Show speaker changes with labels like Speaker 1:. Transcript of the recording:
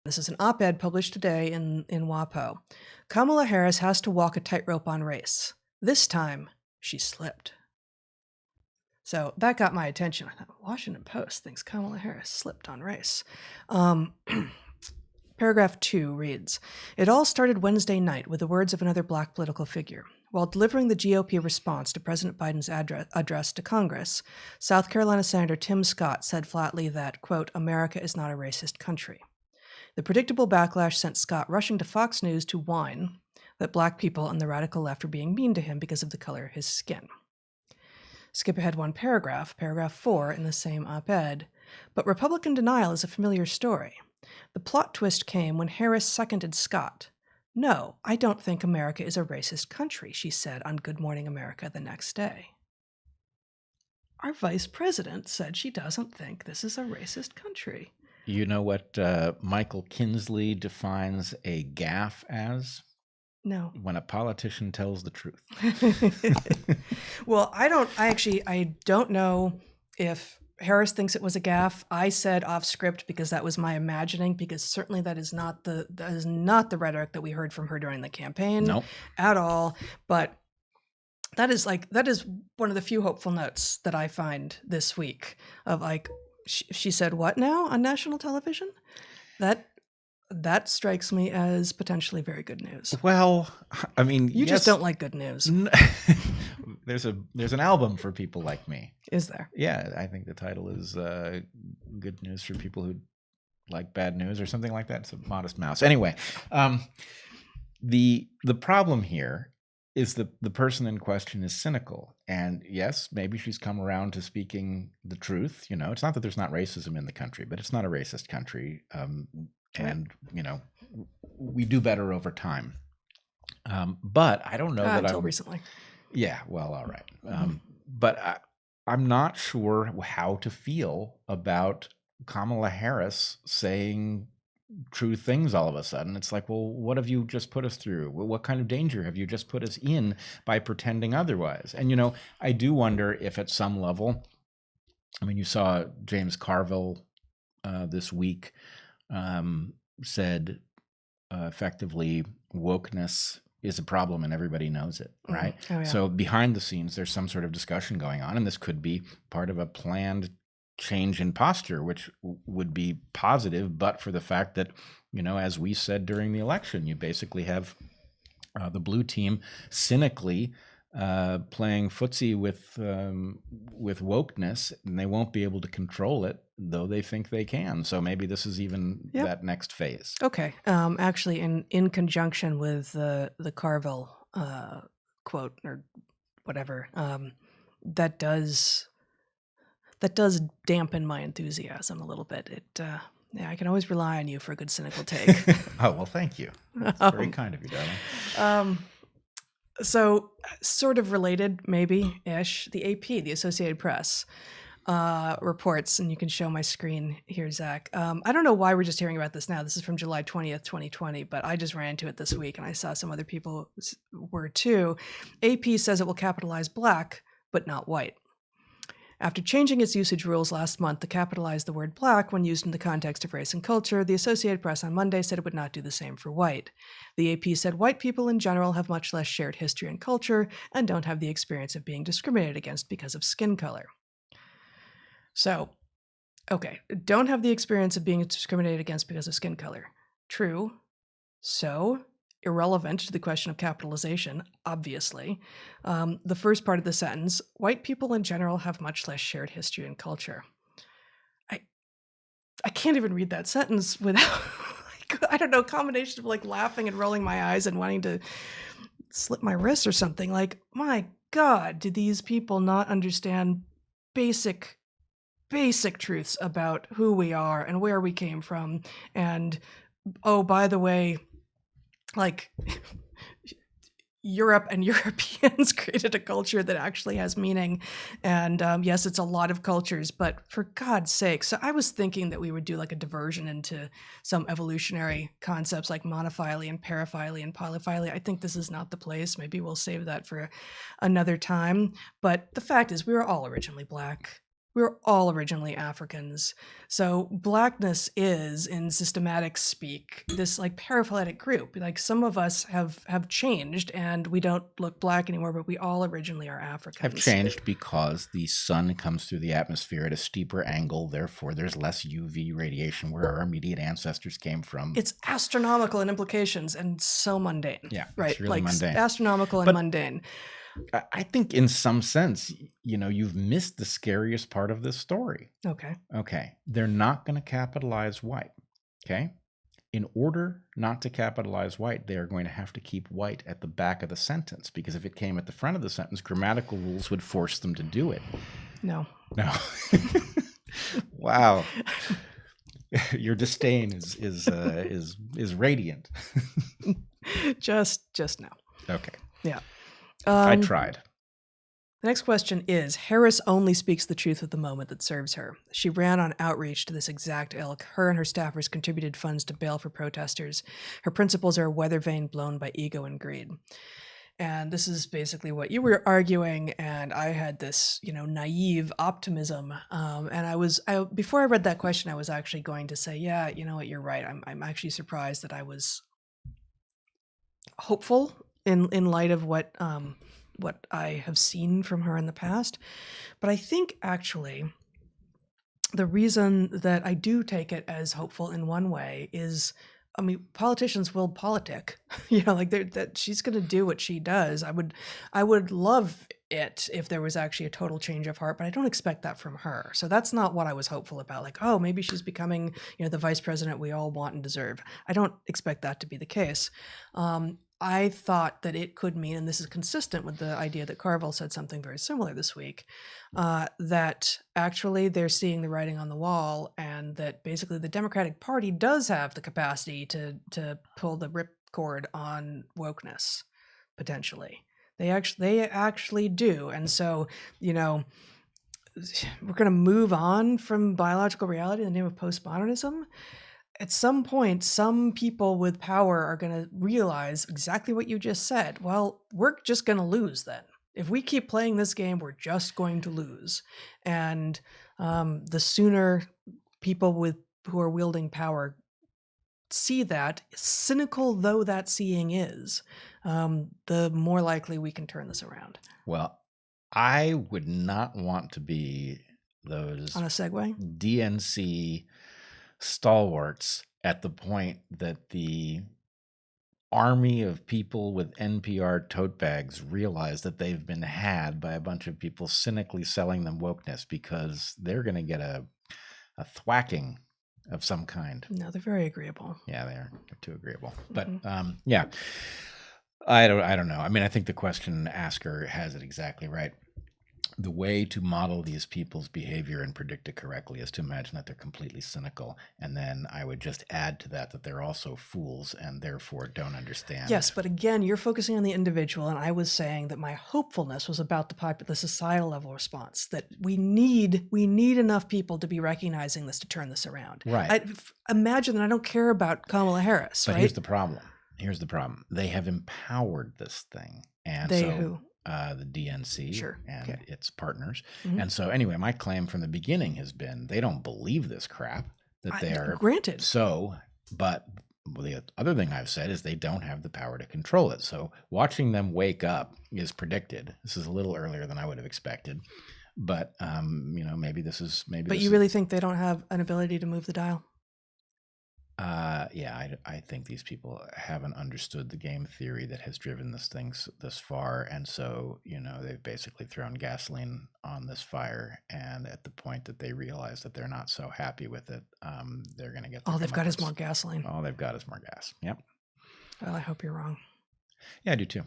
Speaker 1: This is an op-ed published today in WAPO. Kamala Harris has to walk a tightrope on race. This time, she slipped. So that got my attention. I thought, Washington Post thinks Kamala Harris slipped on race. Paragraph 2 reads, "It all started Wednesday night with the words of another black political figure. While delivering the GOP response to President Biden's address to Congress, South Carolina Senator Tim Scott said flatly that, quote, America is not a racist country. The predictable backlash sent Scott rushing to Fox News to whine that black people on the radical left were being mean to him because of the color of his skin." Skip ahead one paragraph, paragraph 4 in the same op-ed. "But Republican denial is a familiar story. The plot twist came when Harris seconded Scott. No, I don't think America is a racist country," she said on Good Morning America the next day. Our vice president said she doesn't think this is a racist country.
Speaker 2: You know what Michael Kinsley defines a gaffe as?
Speaker 1: No.
Speaker 2: When a politician tells the truth.
Speaker 1: Well, I don't know if Harris thinks it was a gaffe. I said off script because that was my imagining, because certainly that is not the rhetoric that we heard from her during the campaign.
Speaker 2: Nope.
Speaker 1: At all. But that is one of the few hopeful notes that I find this week of like, she said what now on national television? That strikes me as potentially very good news.
Speaker 2: Well, I mean,
Speaker 1: you just don't like good news.
Speaker 2: There's an album for people like me.
Speaker 1: Is there?
Speaker 2: Yeah, I think the title is "Good News for People Who Like Bad News" or something like that. It's a Modest Mouse. Anyway, the problem here is that the person in question is cynical. And yes, maybe she's come around to speaking the truth. You know, it's not that there's not racism in the country, but it's not a racist country. And, you know, we do better over time. But I don't know that
Speaker 1: until recently.
Speaker 2: Yeah, well, all right. But I'm not sure how to feel about Kamala Harris saying true things all of a sudden. It's like, well, what have you just put us through? What kind of danger have you just put us in by pretending otherwise? And, you know, I do wonder if at some level, I mean, you saw James Carville this week said effectively wokeness is a problem and everybody knows it, right?
Speaker 1: Oh, yeah.
Speaker 2: So behind the scenes, there's some sort of discussion going on, and this could be part of a planned change in posture, which would be positive, but for the fact that, you know, as we said during the election, you basically have the blue team cynically playing footsie with wokeness, and they won't be able to control it, though they think they can. So maybe this is even that next phase.
Speaker 1: Okay. Actually, in conjunction with the Carville quote or whatever, that does dampen my enthusiasm a little bit. Yeah, I can always rely on you for a good cynical take.
Speaker 2: Oh, well, thank you. That's very kind of you, darling.
Speaker 1: So sort of related, maybe-ish, the AP, the Associated Press, reports, and you can show my screen here, Zach. I don't know why we're just hearing about this now. This is from July 20th, 2020, but I just ran into it this week, and I saw some other people were too. AP says it will capitalize black, but not white. After changing its usage rules last month to capitalize the word black when used in the context of race and culture, the Associated Press on Monday said it would not do the same for white. The AP said white people in general have much less shared history and culture and don't have the experience of being discriminated against because of skin color. So, okay, don't have the experience of being discriminated against because of skin color. True. So, irrelevant to the question of capitalization, obviously. The first part of the sentence, white people in general have much less shared history and culture. I can't even read that sentence without, I don't know, combination of like laughing and rolling my eyes and wanting to slip my wrist or something. Like, my God, do these people not understand basic truths about who we are and where we came from? And, oh, by the way, like Europe and Europeans created a culture that actually has meaning. And yes, it's a lot of cultures, but for God's sake. So I was thinking that we would do like a diversion into some evolutionary concepts like monophyly and paraphyly and polyphyly. I think this is not the place. Maybe we'll save that for another time. But the fact is we were all originally black. We're all originally Africans. So blackness is, in systematic speak, this like paraphyletic group. Like some of us have changed and we don't look black anymore, but we all originally are Africans.
Speaker 2: Have changed because the sun comes through the atmosphere at a steeper angle. Therefore, there's less UV radiation where our immediate ancestors came from.
Speaker 1: It's astronomical in implications and so mundane.
Speaker 2: Yeah,
Speaker 1: right.
Speaker 2: It's really
Speaker 1: like
Speaker 2: mundane.
Speaker 1: Astronomical and mundane.
Speaker 2: I think in some sense, you've missed the scariest part of this story. Okay. They're not going to capitalize white. Okay. In order not to capitalize white, they are going to have to keep white at the back of the sentence, because if it came at the front of the sentence, grammatical rules would force them to do it.
Speaker 1: No.
Speaker 2: Wow. Your disdain is radiant.
Speaker 1: Just no.
Speaker 2: Okay.
Speaker 1: Yeah.
Speaker 2: I tried.
Speaker 1: The next question is, Harris only speaks the truth at the moment that serves her. She ran on outreach to this exact ilk. Her and her staffers contributed funds to bail for protesters. Her principles are a weather vane blown by ego and greed. And this is basically what you were arguing, and I had this, naive optimism. And before I read that question, I was actually going to say, yeah, you know what, you're right. I'm actually surprised that I was hopeful in light of what I have seen from her in the past. But I think actually the reason that I do take it as hopeful in one way is, politicians will politic, that she's going to do what she does. I would love it if there was actually a total change of heart, but I don't expect that from her. So that's not what I was hopeful about. Like, oh, maybe she's becoming, the vice president we all want and deserve. I don't expect that to be the case. I thought that it could mean, and this is consistent with the idea that Carville said something very similar this week, that actually they're seeing the writing on the wall, and that basically the Democratic Party does have the capacity to pull the ripcord on wokeness, potentially. They actually do. And so, we're going to move on from biological reality in the name of postmodernism. At some point, some people with power are going to realize exactly what you just said. Well, we're just going to lose then. If we keep playing this game, we're just going to lose. And the sooner people who are wielding power see that, cynical though that seeing is, the more likely we can turn this around.
Speaker 2: Well, I would not want to be those
Speaker 1: on a segue
Speaker 2: DNC stalwarts at the point that the army of people with NPR tote bags realize that they've been had by a bunch of people cynically selling them wokeness, because they're going to get a thwacking of some kind.
Speaker 1: No, they're very agreeable.
Speaker 2: Yeah, they are. They're too agreeable. But yeah, I don't know. I think the question asker has it exactly right. The way to model these people's behavior and predict it correctly is to imagine that they're completely cynical. And then I would just add to that they're also fools and therefore don't understand.
Speaker 1: Yes, but again, you're focusing on the individual, and I was saying that my hopefulness was about the societal level response, that we need enough people to be recognizing this to turn this around.
Speaker 2: Right.
Speaker 1: Imagine that I don't care about Kamala Harris.
Speaker 2: But
Speaker 1: right?
Speaker 2: Here's the problem. They have empowered this thing. And
Speaker 1: who?
Speaker 2: The DNC
Speaker 1: Sure.
Speaker 2: and its partners. Mm-hmm. And so anyway, my claim from the beginning has been they don't believe this crap, that they are
Speaker 1: granted.
Speaker 2: So, but the other thing I've said is they don't have the power to control it. So watching them wake up is predicted. This is a little earlier than I would have expected, but maybe this is.
Speaker 1: But you really think they don't have an ability to move the dial?
Speaker 2: Yeah, I think these people haven't understood the game theory that has driven this thing this far. And so, they've basically thrown gasoline on this fire. And at the point that they realize that they're not so happy with it, they're going to get
Speaker 1: all they've got is more gasoline.
Speaker 2: All they've got is more gas. Yep.
Speaker 1: Well, I hope you're wrong.
Speaker 2: Yeah, I do too.